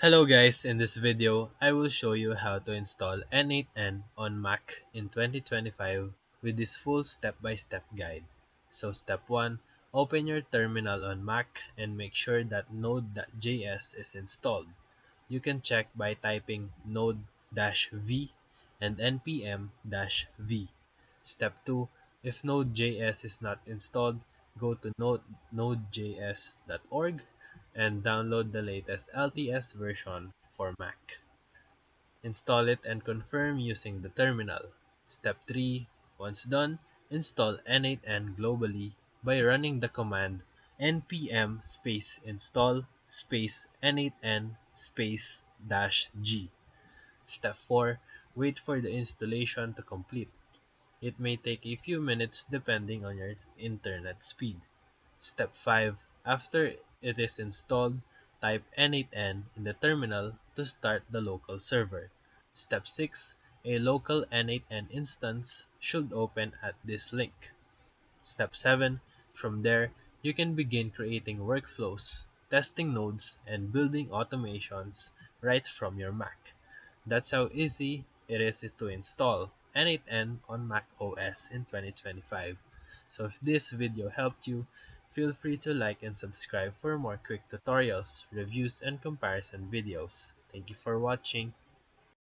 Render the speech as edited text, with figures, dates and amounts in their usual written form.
Hello guys, in this video, I will show you how to install N8N on Mac in 2025 with this full step-by-step guide. So step 1, open your terminal on Mac and make sure that Node.js is installed. You can check by typing node-v and npm-v. Step 2, if Node.js is not installed, go to nodejs.org and download the latest LTS version for Mac. Install it and confirm using the terminal. Step 3. Once done, install N8N globally by running the command npm install N8N -g. Step 4. Wait for the installation to complete. It may take a few minutes depending on your internet speed. Step 5. After it is installed, type N8N in the terminal to start the local server. Step 6. A local N8N instance should open at this link. Step 7. From there, you can begin creating workflows, testing nodes, and building automations right from your Mac. That's how easy it is to install N8N on Mac OS in 2025. So if this video helped you, feel free to like and subscribe for more quick tutorials, reviews, and comparison videos. Thank you for watching.